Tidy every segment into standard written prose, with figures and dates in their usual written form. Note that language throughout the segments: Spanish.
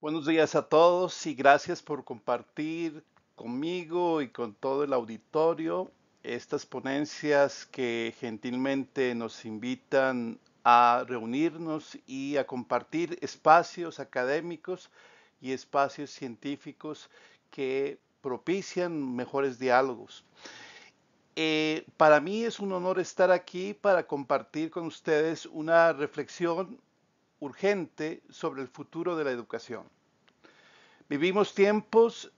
Buenos días a todos y gracias por compartir conmigo y con todo el auditorio estas ponencias que gentilmente nos invitan a reunirnos y a compartir espacios académicos y espacios científicos que propician mejores diálogos. Para mí es un honor estar aquí para compartir con ustedes una reflexión urgente sobre el futuro de la educación. Vivimos tiempos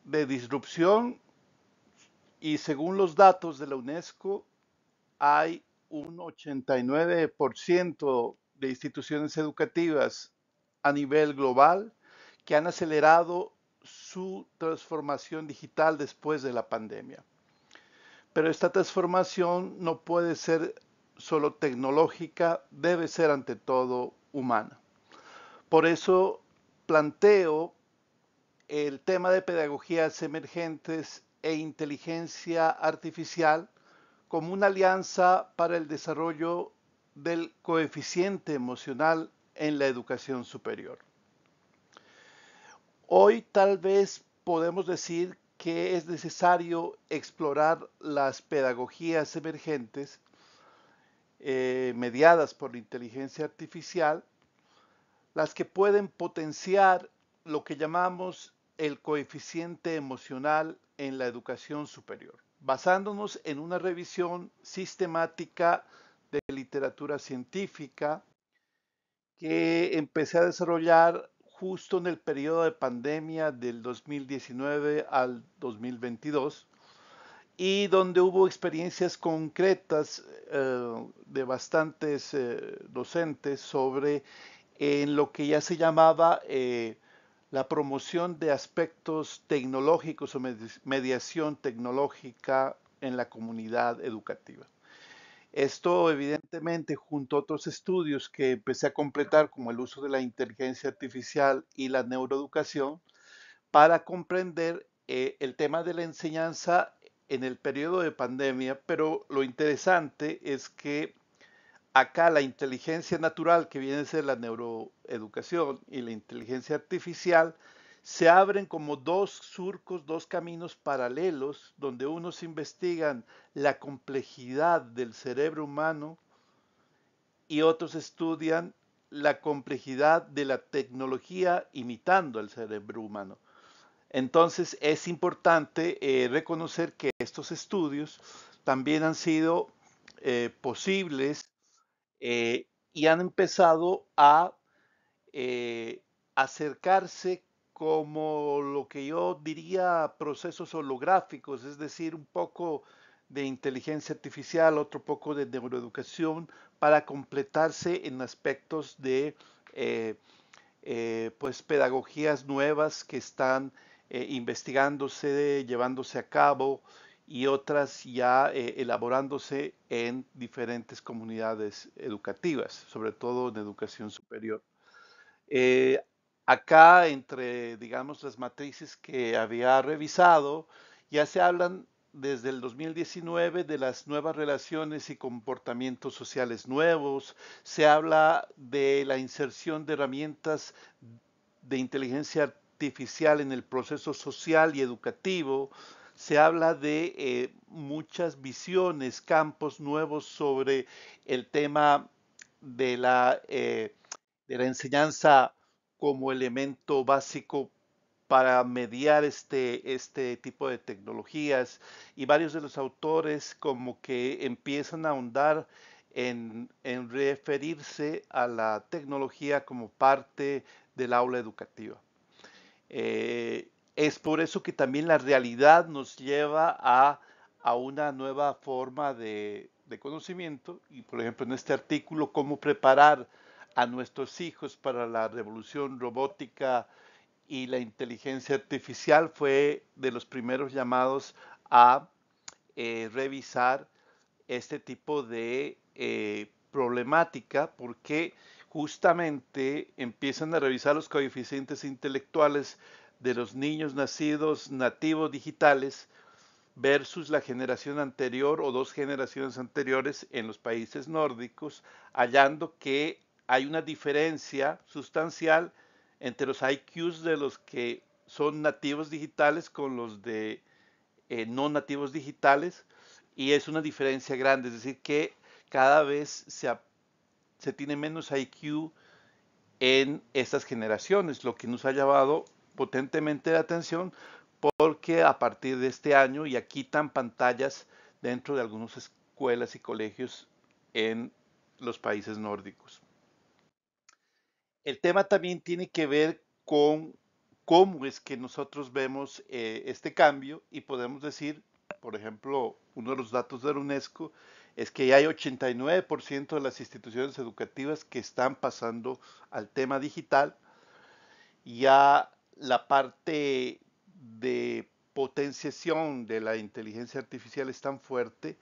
de disrupción y según los datos de la UNESCO hay un 89% de instituciones educativas a nivel global que han acelerado su transformación digital después de la pandemia. Pero esta transformación no puede ser solo tecnológica, debe ser ante todo humana. Por eso planteo el tema de pedagogías emergentes e inteligencia artificial como una alianza para el desarrollo del coeficiente emocional en la educación superior. Hoy tal vez podemos decir que es necesario explorar las pedagogías emergentes mediadas por la inteligencia artificial, las que pueden potenciar lo que llamamos el coeficiente emocional en la educación superior, basándonos en una revisión sistemática de literatura científica que empecé a desarrollar justo en el periodo de pandemia del 2019 al 2022 y donde hubo experiencias concretas de bastantes docentes sobre en lo que ya se llamaba la promoción de aspectos tecnológicos o mediación tecnológica en la comunidad educativa. Esto evidentemente junto a otros estudios que empecé a completar como el uso de la inteligencia artificial y la neuroeducación para comprender el tema de la enseñanza en el periodo de pandemia, pero lo interesante es que acá la inteligencia natural, que viene a ser la neuroeducación, y la inteligencia artificial, se abren como dos surcos, dos caminos paralelos, donde unos investigan la complejidad del cerebro humano y otros estudian la complejidad de la tecnología imitando al cerebro humano. Entonces es importante reconocer que estos estudios también han sido posibles y han empezado a acercarse como lo que yo diría procesos holográficos, es decir, un poco de inteligencia artificial, otro poco de neuroeducación, para completarse en aspectos de eh, pues pedagogías nuevas que están investigándose, llevándose a cabo y otras ya elaborándose en diferentes comunidades educativas, sobre todo en educación superior. Eh, Acá, entre, digamos, las matrices que había revisado, ya se hablan desde el 2019 de las nuevas relaciones y comportamientos sociales nuevos, se habla de la inserción de herramientas de inteligencia artificial en el proceso social y educativo, se habla de muchas visiones, campos nuevos sobre el tema de de la enseñanza como elemento básico para mediar este tipo de tecnologías y varios de los autores como que empiezan a ahondar en referirse a la tecnología como parte del aula educativa. Es por eso que también la realidad nos lleva a una nueva forma de conocimiento y, por ejemplo, en este artículo, cómo preparar a nuestros hijos para la revolución robótica y la inteligencia artificial fue de los primeros llamados a revisar este tipo de problemática porque justamente empiezan a revisar los coeficientes intelectuales de los niños nacidos nativos digitales versus la generación anterior o dos generaciones anteriores en los países nórdicos, hallando que hay una diferencia sustancial entre los IQs de los que son nativos digitales con los de no nativos digitales, y es una diferencia grande, es decir, que cada vez se tiene menos IQ en estas generaciones, lo que nos ha llamado potentemente la atención porque a partir de este año ya quitan pantallas dentro de algunas escuelas y colegios en los países nórdicos. El tema también tiene que ver con cómo es que nosotros vemos este cambio y podemos decir, por ejemplo, uno de los datos de la UNESCO es que ya hay 89% de las instituciones educativas que están pasando al tema digital. Ya la parte de potenciación de la inteligencia artificial es tan fuerte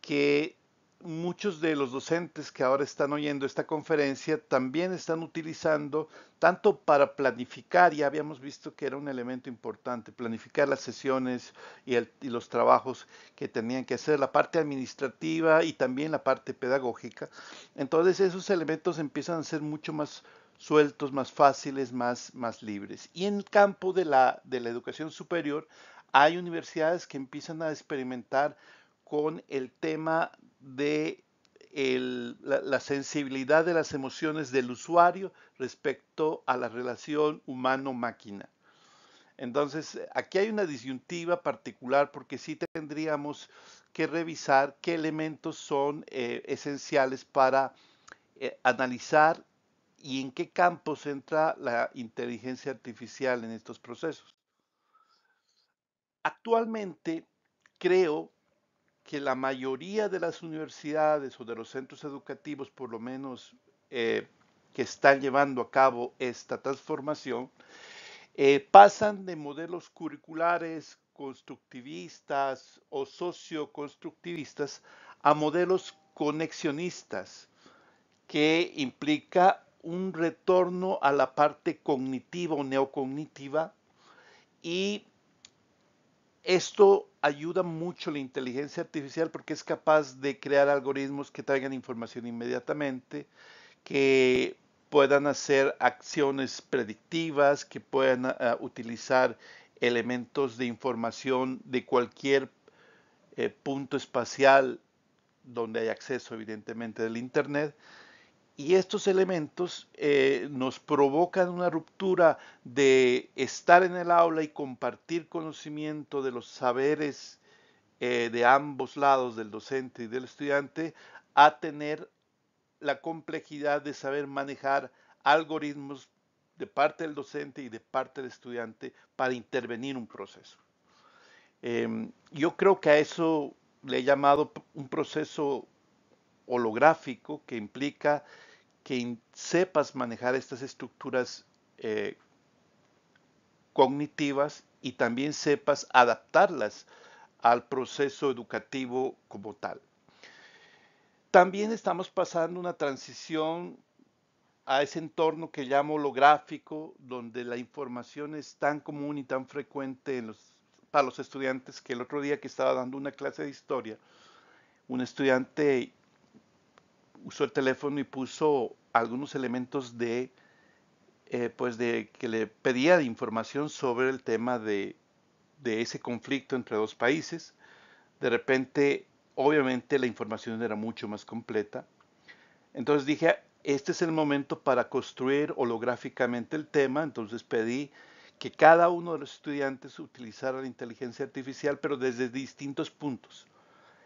que muchos de los docentes que ahora están oyendo esta conferencia también están utilizando tanto para planificar, ya habíamos visto que era un elemento importante, planificar las sesiones y los trabajos que tenían que hacer, la parte administrativa y también la parte pedagógica. Entonces esos elementos empiezan a ser mucho más sueltos, más fáciles, más libres. Y en el campo de la educación superior hay universidades que empiezan a experimentar con el tema de la sensibilidad de las emociones del usuario respecto a la relación humano-máquina. Entonces, aquí hay una disyuntiva particular porque sí tendríamos que revisar qué elementos son esenciales para analizar y en qué campos entra la inteligencia artificial en estos procesos. Actualmente, creo que la mayoría de las universidades o de los centros educativos, por lo menos que están llevando a cabo esta transformación, pasan de modelos curriculares constructivistas o socioconstructivistas a modelos conexionistas, que implica un retorno a la parte cognitiva o neocognitiva, y esto ayuda mucho la inteligencia artificial porque es capaz de crear algoritmos que traigan información inmediatamente, que puedan hacer acciones predictivas, que puedan utilizar elementos de información de cualquier punto espacial donde hay acceso evidentemente del Internet. Y estos elementos nos provocan una ruptura de estar en el aula y compartir conocimiento de los saberes de ambos lados, del docente y del estudiante, a tener la complejidad de saber manejar algoritmos de parte del docente y de parte del estudiante para intervenir un proceso. Yo creo que a eso le he llamado un proceso holográfico que implica que sepas manejar estas estructuras eh, cognitivas y también sepas adaptarlas al proceso educativo como tal. También estamos pasando una transición a ese entorno que llamo holográfico, donde la información es tan común y tan frecuente para los estudiantes, que el otro día que estaba dando una clase de historia, un estudiante usó el teléfono y puso algunos elementos pues de que le pedía información sobre el tema de ese conflicto entre dos países. De repente, obviamente la información era mucho más completa. Entonces dije, este es el momento para construir holográficamente el tema. Entonces pedí que cada uno de los estudiantes utilizara la inteligencia artificial, pero desde distintos puntos.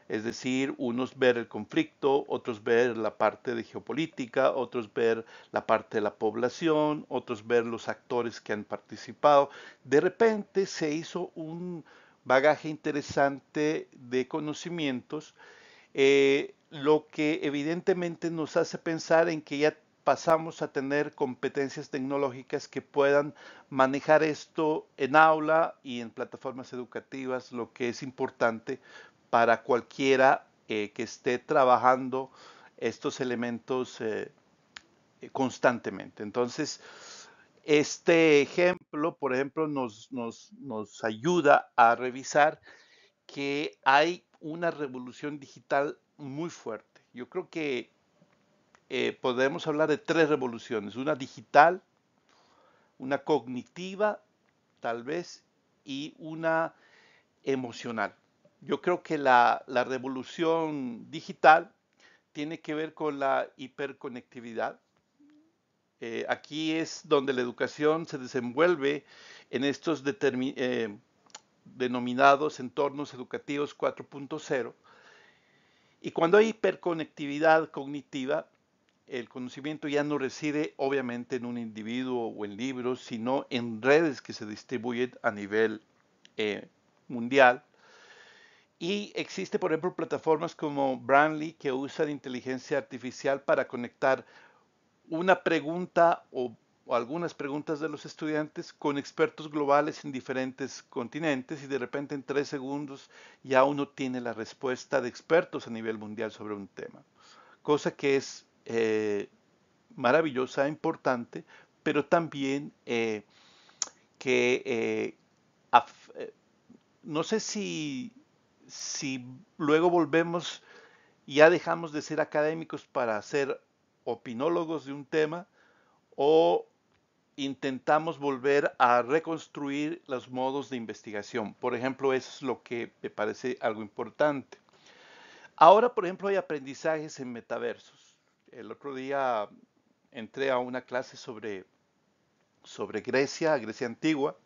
Es decir, unos ver el conflicto, otros ver la parte de geopolítica, otros ver la parte de la población, otros ver los actores que han participado. De repente se hizo un bagaje interesante de conocimientos, lo que evidentemente nos hace pensar en que ya pasamos a tener competencias tecnológicas que puedan manejar esto en aula y en plataformas educativas, lo que es importante para cualquiera que esté trabajando estos elementos constantemente. Entonces, este ejemplo, por ejemplo, nos ayuda a revisar que hay una revolución digital muy fuerte. Yo creo que podemos hablar de tres revoluciones: una digital, una cognitiva tal vez y una emocional. Yo creo que la revolución digital tiene que ver con la hiperconectividad. Aquí es donde la educación se desenvuelve en estos denominados entornos educativos 4.0. Y cuando hay hiperconectividad cognitiva, el conocimiento ya no reside obviamente en un individuo o en libros, sino en redes que se distribuyen a nivel eh, mundial. Y existe, por ejemplo, plataformas como Brandly que usan inteligencia artificial para conectar una pregunta o algunas preguntas de los estudiantes con expertos globales en diferentes continentes y de repente en 3 segundos ya uno tiene la respuesta de expertos a nivel mundial sobre un tema. Cosa que es maravillosa, importante, pero también que no sé si luego volvemos y ya dejamos de ser académicos para ser opinólogos de un tema o intentamos volver a reconstruir los modos de investigación. Por ejemplo, eso es lo que me parece algo importante. Ahora, por ejemplo, hay aprendizajes en metaversos. El otro día entré a una clase sobre Grecia antigua,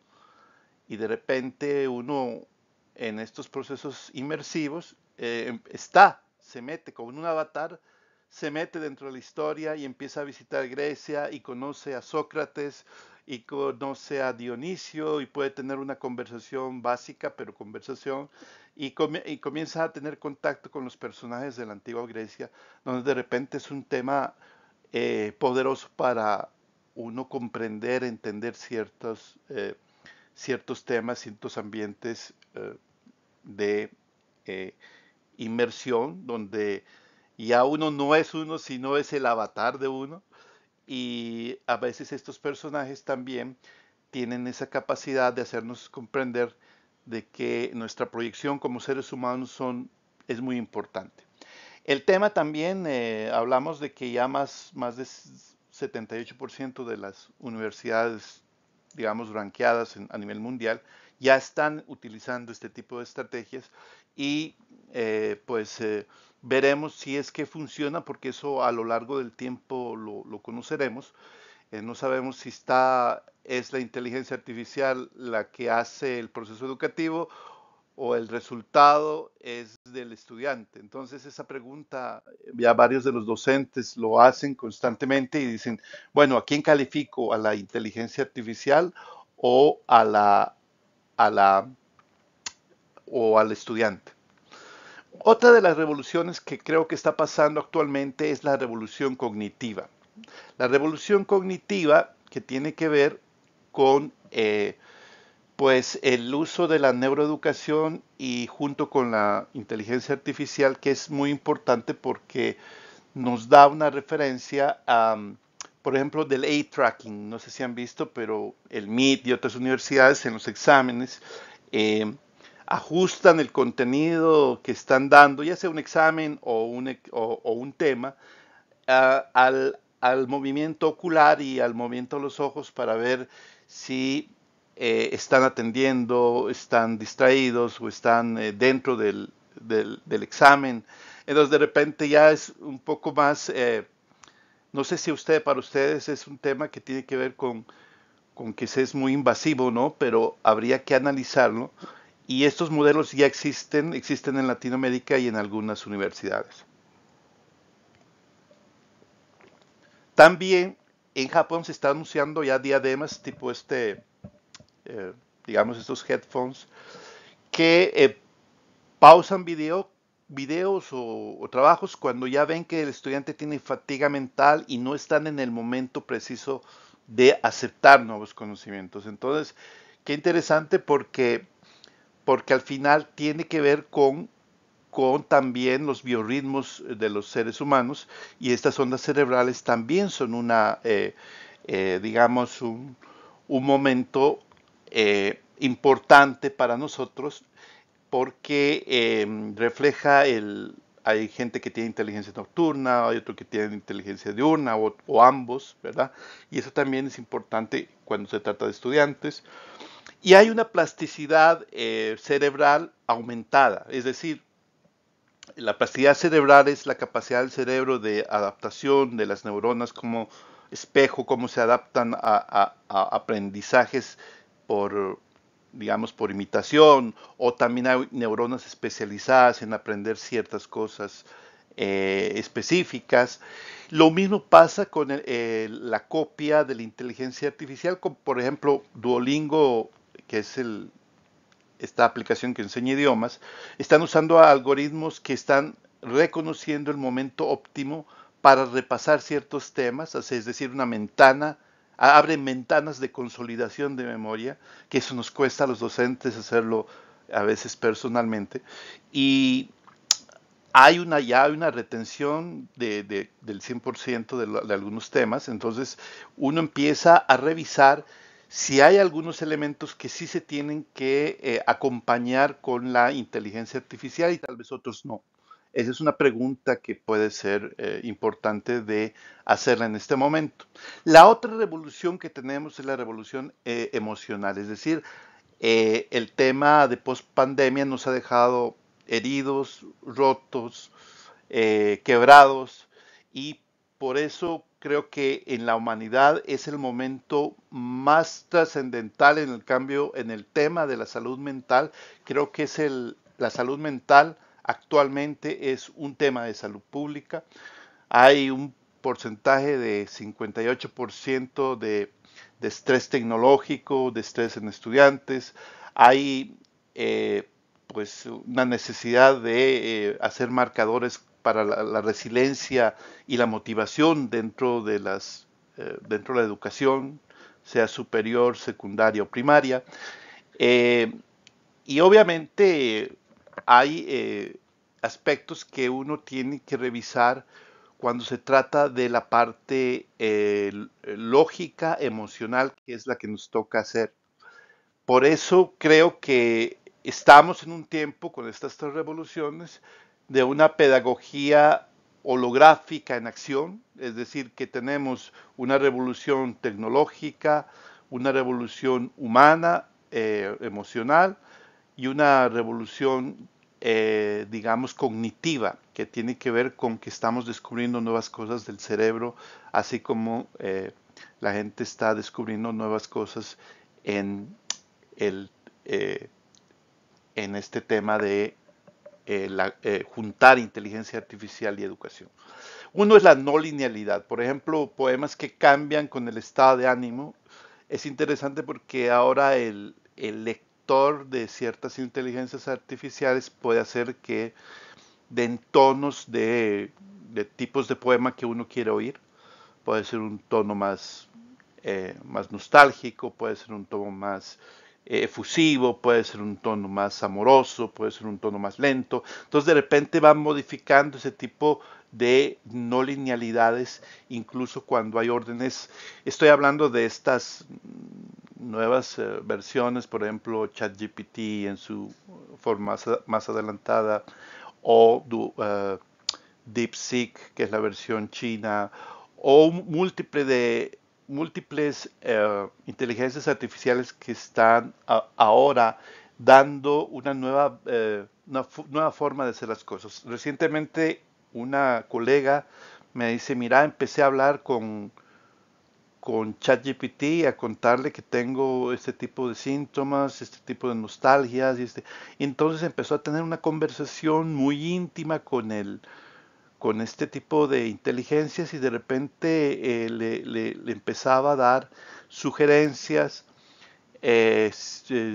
y de repente uno en estos procesos inmersivos se mete con un avatar, se mete dentro de la historia y empieza a visitar Grecia y conoce a Sócrates y conoce a Dionisio y puede tener una conversación básica, pero conversación, y comienza a tener contacto con los personajes de la antigua Grecia, donde de repente es un tema poderoso para uno comprender, entender ciertos temas, ciertos ambientes de eh, inmersión, donde ya uno no es uno, sino es el avatar de uno. Y a veces estos personajes también tienen esa capacidad de hacernos comprender de que nuestra proyección como seres humanos es muy importante. El tema también, hablamos de que ya más de 78% de las universidades, digamos, ranqueadas a nivel mundial, ya están utilizando este tipo de estrategias y veremos si es que funciona, porque eso a lo largo del tiempo lo conoceremos. No sabemos si es la inteligencia artificial la que hace el proceso educativo o el resultado es del estudiante. Entonces esa pregunta ya varios de los docentes lo hacen constantemente y dicen, bueno, ¿a quién califico? ¿A la inteligencia artificial o a la o al estudiante? Otra de las revoluciones que creo que está pasando actualmente es la revolución cognitiva. La revolución cognitiva que tiene que ver con pues el uso de la neuroeducación y junto con la inteligencia artificial, que es muy importante porque nos da una referencia por ejemplo, del eye tracking. No sé si han visto, pero el MIT y otras universidades en los exámenes eh, ajustan el contenido que están dando, ya sea un examen o un tema, al movimiento ocular y al movimiento de los ojos para ver si están atendiendo, están distraídos o están dentro del examen. Entonces de repente ya es un poco más, no sé si para ustedes es un tema que tiene que ver con que es muy invasivo, ¿no? Pero habría que analizarlo. Y estos modelos ya existen en Latinoamérica y en algunas universidades. También en Japón se está anunciando ya diademas tipo eh, digamos, estos headphones que pausan videos o trabajos cuando ya ven que el estudiante tiene fatiga mental y no están en el momento preciso de aceptar nuevos conocimientos. Entonces, qué interesante porque al final tiene que ver con también los biorritmos de los seres humanos, y estas ondas cerebrales también son digamos, un momento importante para nosotros porque refleja hay gente que tiene inteligencia nocturna, hay otro que tiene inteligencia diurna o ambos, ¿verdad? Y eso también es importante cuando se trata de estudiantes. Y hay una plasticidad cerebral aumentada, es decir, la plasticidad cerebral es la capacidad del cerebro de adaptación de las neuronas como espejo, cómo se adaptan a aprendizajes por, digamos, por imitación, o también hay neuronas especializadas en aprender ciertas cosas específicas. Lo mismo pasa con la copia de la inteligencia artificial, como por ejemplo Duolingo, que es esta aplicación que enseña idiomas, están usando algoritmos que están reconociendo el momento óptimo para repasar ciertos temas, es decir, una ventana, abren ventanas de consolidación de memoria, que eso nos cuesta a los docentes hacerlo a veces personalmente, y ya hay una retención del 100% de algunos temas, entonces uno empieza a revisar si hay algunos elementos que sí se tienen que acompañar con la inteligencia artificial y tal vez otros no. Esa es una pregunta que puede ser importante de hacerla en este momento. La otra revolución que tenemos es la revolución emocional, es decir, el tema de post-pandemia nos ha dejado heridos, rotos, quebrados, y por eso creo que en la humanidad es el momento más trascendental en el cambio en el tema de la salud mental. Creo que la salud mental actualmente es un tema de salud pública. Hay un porcentaje de 58% de estrés tecnológico, de estrés en estudiantes. Hay pues una necesidad de hacer marcadores para la resiliencia y la motivación dentro de la educación, sea superior, secundaria o primaria. Eh, y obviamente hay aspectos que uno tiene que revisar cuando se trata de la parte lógica, emocional, que es la que nos toca hacer. Por eso creo que estamos en un tiempo con estas tres revoluciones de una pedagogía holográfica en acción, es decir, que tenemos una revolución tecnológica, una revolución humana, emocional, y una revolución, digamos, cognitiva, que tiene que ver con que estamos descubriendo nuevas cosas del cerebro, así como la gente está descubriendo nuevas cosas en, el, eh, en este tema de juntar inteligencia artificial y educación. Uno es la no linealidad, por ejemplo, poemas que cambian con el estado de ánimo. Es interesante porque ahora el lector de ciertas inteligencias artificiales puede hacer que den tonos de tipos de poema que uno quiere oír. Puede ser un tono más nostálgico, puede ser un tono más efusivo, puede ser un tono más amoroso, puede ser un tono más lento. Entonces de repente van modificando ese tipo de no linealidades, incluso cuando hay órdenes. Estoy hablando de estas nuevas versiones, por ejemplo, ChatGPT en su forma más adelantada, o DeepSeek, que es la versión china, o múltiples inteligencias artificiales que están ahora dando nueva forma de hacer las cosas. Recientemente una colega me dice, mira, empecé a hablar con ChatGPT a contarle que tengo este tipo de síntomas, este tipo de nostalgias, y entonces empezó a tener una conversación muy íntima con este tipo de inteligencias, y de repente le empezaba a dar sugerencias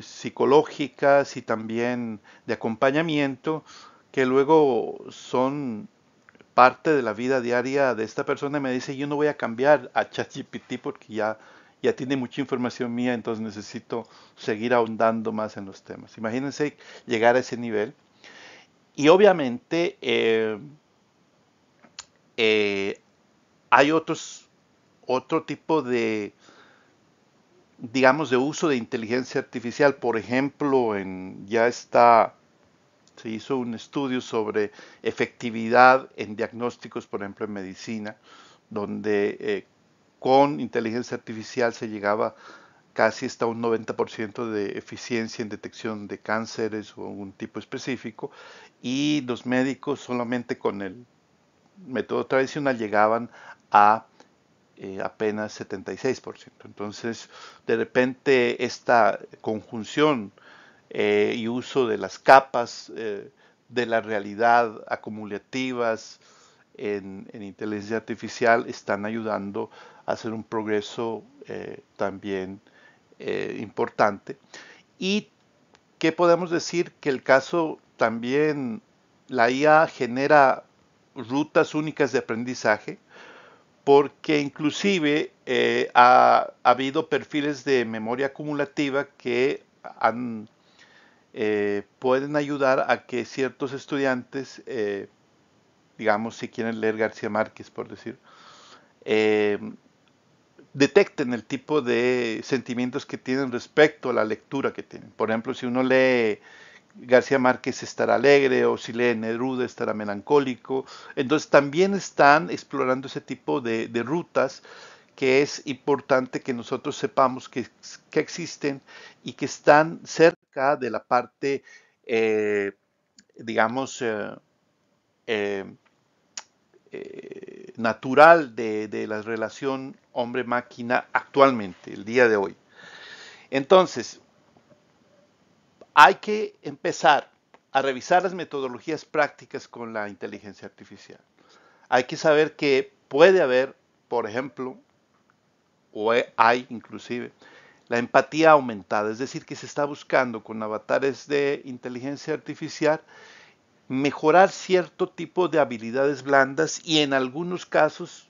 psicológicas y también de acompañamiento, que luego son parte de la vida diaria de esta persona. Me dice, yo no voy a cambiar a ChatGPT porque ya tiene mucha información mía, entonces necesito seguir ahondando más en los temas. Imagínense llegar a ese nivel. Y obviamente eh, hay otro tipo de, digamos, de uso de inteligencia artificial. Por ejemplo, Se hizo un estudio sobre efectividad en diagnósticos, por ejemplo, en medicina, donde con inteligencia artificial se llegaba casi hasta un 90% de eficiencia en detección de cánceres o un tipo específico, y los médicos solamente con el método tradicional llegaban a apenas 76%. Entonces, de repente, esta conjunción y uso de las capas de la realidad acumulativas en inteligencia artificial están ayudando a hacer un progreso también importante. Y qué podemos decir que el caso también, la IA genera rutas únicas de aprendizaje, porque inclusive ha habido perfiles de memoria acumulativa que pueden ayudar a que ciertos estudiantes, digamos, si quieren leer García Márquez, por decir, eh, detecten el tipo de sentimientos que tienen respecto a la lectura que tienen. Por ejemplo, si uno lee García Márquez estará alegre, o si lee Neruda estará melancólico. Entonces también están explorando ese tipo de rutas, que es importante que nosotros sepamos que existen y que están cerca de la parte, eh, digamos, eh, natural de la relación hombre-máquina actualmente, el día de hoy. Entonces, hay que empezar a revisar las metodologías prácticas con la inteligencia artificial. Hay que saber que puede haber, por ejemplo, o hay inclusive, la empatía aumentada, es decir, que se está buscando con avatares de inteligencia artificial mejorar cierto tipo de habilidades blandas, y en algunos casos,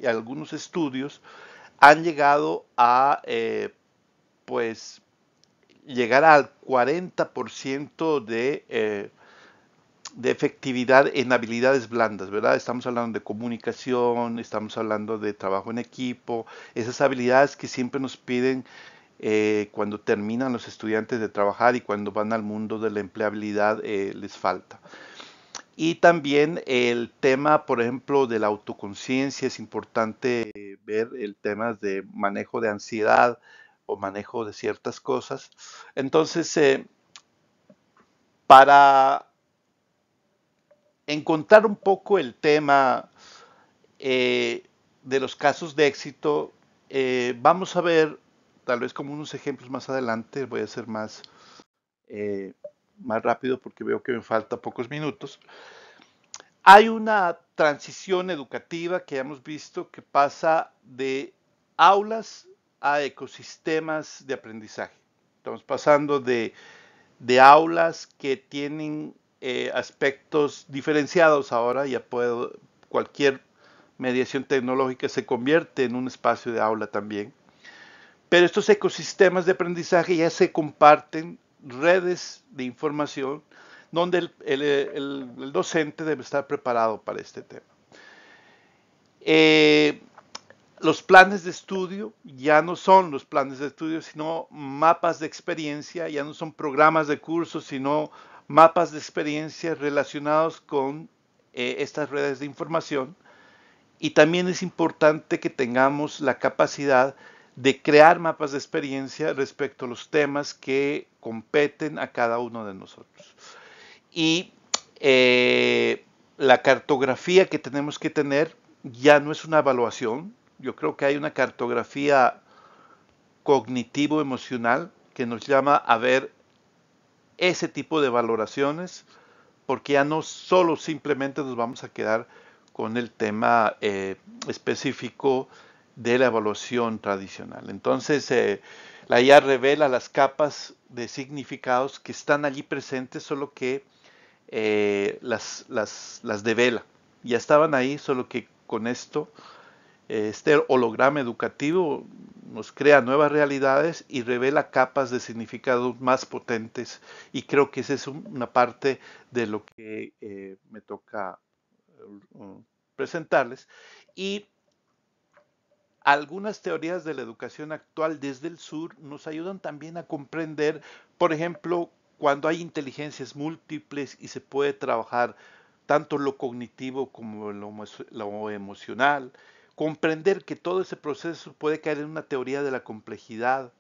algunos estudios han llegado a pues llegar al 40% de efectividad en habilidades blandas, ¿verdad? Estamos hablando de comunicación, estamos hablando de trabajo en equipo, esas habilidades que siempre nos piden cuando terminan los estudiantes de trabajar y cuando van al mundo de la empleabilidad les falta. Y también el tema, por ejemplo, de la autoconciencia, es importante ver el tema de manejo de ansiedad o manejo de ciertas cosas. Entonces, para encontrar un poco el tema eh, de los casos de éxito, vamos a ver, tal vez como unos ejemplos más adelante, voy a ser eh, más rápido porque veo que me falta pocos minutos. Hay una transición educativa que hemos visto que pasa de aulas a ecosistemas de aprendizaje. Estamos pasando de aulas que tienen aspectos diferenciados ahora, ya puedo, cualquier mediación tecnológica se convierte en un espacio de aula también. Pero estos ecosistemas de aprendizaje ya se comparten redes de información donde el docente debe estar preparado para este tema. Eh, los planes de estudio ya no son los planes de estudio, sino mapas de experiencia, ya no son programas de cursos, sino mapas de experiencia relacionados con estas redes de información. Y también es importante que tengamos la capacidad de crear mapas de experiencia respecto a los temas que competen a cada uno de nosotros. Y la cartografía que tenemos que tener ya no es una evaluación. Yo creo que hay una cartografía cognitivo-emocional que nos llama a ver ese tipo de valoraciones, porque ya no solo simplemente nos vamos a quedar con el tema específico de la evaluación tradicional. Entonces, la IA revela las capas de significados que están allí presentes, solo que las devela. Ya estaban ahí, solo que con esto, este holograma educativo nos crea nuevas realidades y revela capas de significados más potentes. Y creo que esa es una parte de lo que me toca presentarles. Y algunas teorías de la educación actual desde el sur nos ayudan también a comprender, por ejemplo, cuando hay inteligencias múltiples y se puede trabajar tanto lo cognitivo como lo emocional, comprender que todo ese proceso puede caer en una teoría de la complejidad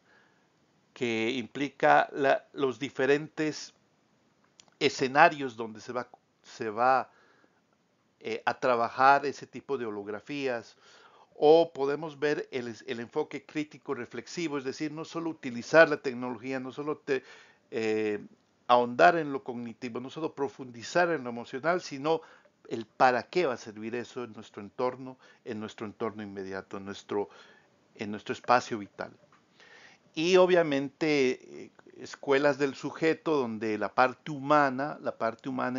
que implica los diferentes escenarios donde se va a trabajar ese tipo de holografías, o podemos ver el enfoque crítico reflexivo, es decir, no solo utilizar la tecnología, no solo eh, ahondar en lo cognitivo, no solo profundizar en lo emocional, sino el para qué va a servir eso en nuestro entorno inmediato, en nuestro espacio vital. Y obviamente escuelas del sujeto donde la parte humana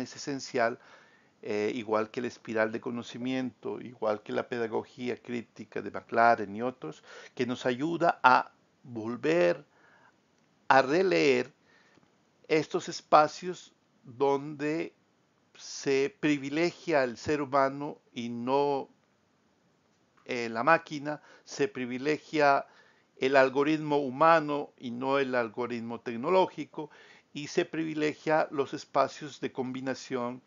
es esencial, igual que la espiral de conocimiento, igual que la pedagogía crítica de McLaren y otros, que nos ayuda a volver a releer estos espacios donde se privilegia al ser humano y no la máquina, se privilegia el algoritmo humano y no el algoritmo tecnológico, y se privilegia los espacios de combinación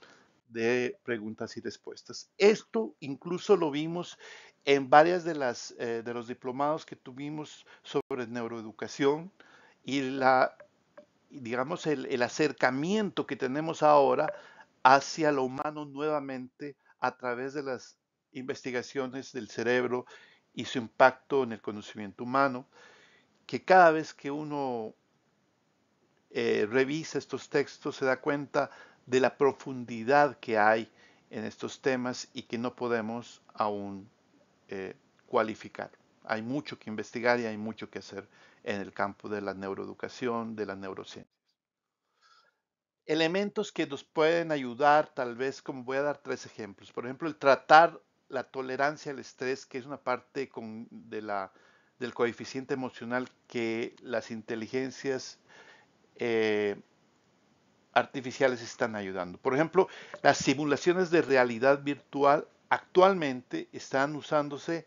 de preguntas y respuestas. Esto incluso lo vimos en varias de los diplomados que tuvimos sobre neuroeducación y digamos el acercamiento que tenemos ahora hacia lo humano nuevamente a través de las investigaciones del cerebro y su impacto en el conocimiento humano, que cada vez que uno revisa estos textos se da cuenta de la profundidad que hay en estos temas y que no podemos aún cualificar. Hay mucho que investigar y hay mucho que hacer en el campo de la neuroeducación, de la neurociencia. Elementos que nos pueden ayudar, tal vez, como voy a dar tres ejemplos. Por ejemplo, el tratar la tolerancia al estrés, que es una parte del coeficiente emocional que las inteligencias eh, artificiales están ayudando. Por ejemplo, las simulaciones de realidad virtual actualmente están usándose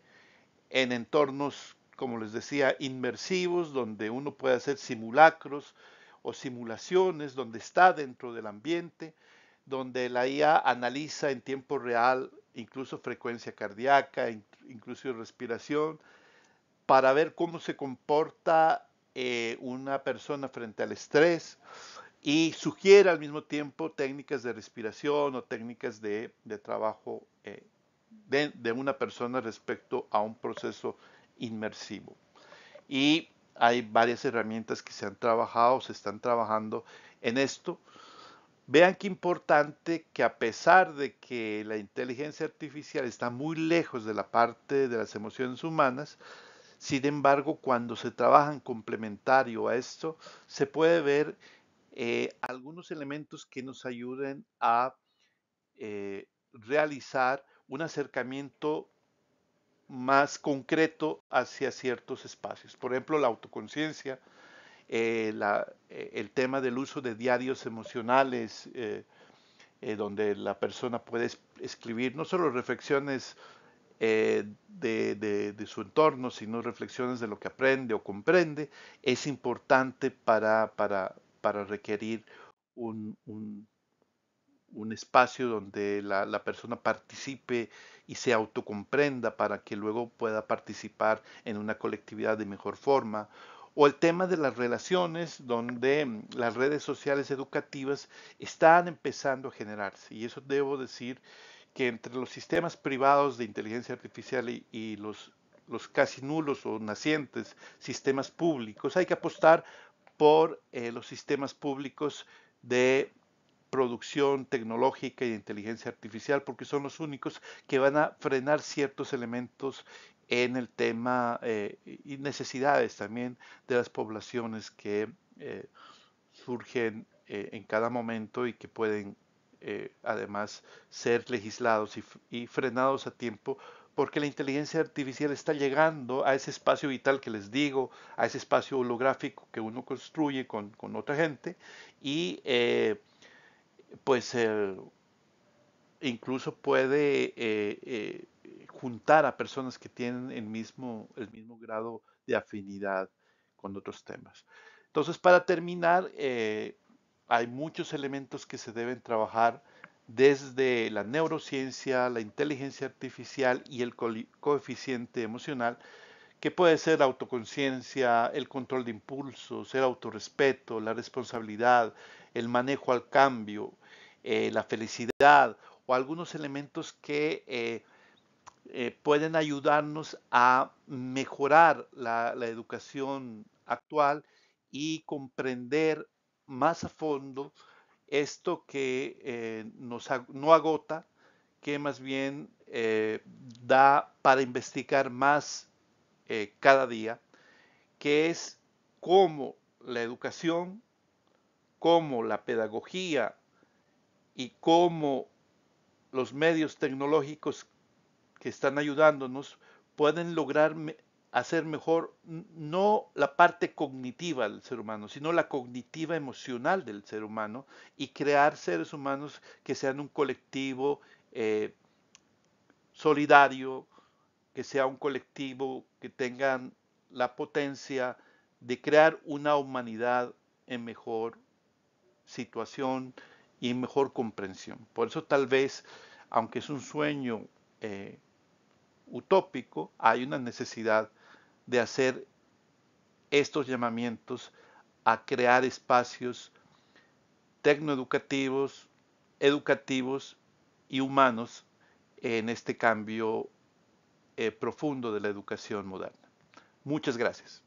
en entornos, como les decía, inmersivos, donde uno puede hacer simulacros o simulaciones, donde está dentro del ambiente, donde la IA analiza en tiempo real incluso frecuencia cardíaca, incluso respiración, para ver cómo se comporta una persona frente al estrés y sugiere al mismo tiempo técnicas de respiración o técnicas de trabajo de una persona respecto a un proceso inmersivo. Y hay varias herramientas que se han trabajado, se están trabajando en esto. Vean qué importante que a pesar de que la inteligencia artificial está muy lejos de la parte de las emociones humanas, sin embargo, cuando se trabaja en complementario a esto, se puede ver algunos elementos que nos ayuden a realizar un acercamiento más concreto hacia ciertos espacios. Por ejemplo, la autoconciencia, el tema del uso de diarios emocionales, donde la persona puede escribir no solo reflexiones de su entorno, sino reflexiones de lo que aprende o comprende, es importante para requerir un un espacio donde la persona participe y se autocomprenda para que luego pueda participar en una colectividad de mejor forma. O el tema de las relaciones, donde las redes sociales educativas están empezando a generarse. Y eso debo decir que entre los sistemas privados de inteligencia artificial y los casi nulos o nacientes sistemas públicos, hay que apostar por los sistemas públicos de producción tecnológica y de inteligencia artificial, porque son los únicos que van a frenar ciertos elementos en el tema y necesidades también de las poblaciones que surgen en cada momento y que pueden además ser legislados y frenados a tiempo porque la inteligencia artificial está llegando a ese espacio vital que les digo, a ese espacio holográfico que uno construye con otra gente y pues incluso puede juntar a personas que tienen el mismo grado de afinidad con otros temas. Entonces, para terminar, hay muchos elementos que se deben trabajar desde la neurociencia, la inteligencia artificial y el coeficiente emocional, que puede ser la autoconciencia, el control de impulsos, el autorrespeto, la responsabilidad, el manejo al cambio, la felicidad o algunos elementos que pueden ayudarnos a mejorar la educación actual y comprender más a fondo esto que no agota, que más bien da para investigar más cada día, que es cómo la educación, cómo la pedagogía y cómo los medios tecnológicos que están ayudándonos pueden lograr hacer mejor no la parte cognitiva del ser humano, sino la cognitiva emocional del ser humano y crear seres humanos que sean un colectivo eh, solidario, que sea un colectivo que tengan la potencia de crear una humanidad en mejor situación y en mejor comprensión. Por eso tal vez, aunque es un sueño eh, utópico, hay una necesidad de hacer estos llamamientos a crear espacios tecnoeducativos, educativos y humanos en este cambio profundo de la educación moderna. Muchas gracias.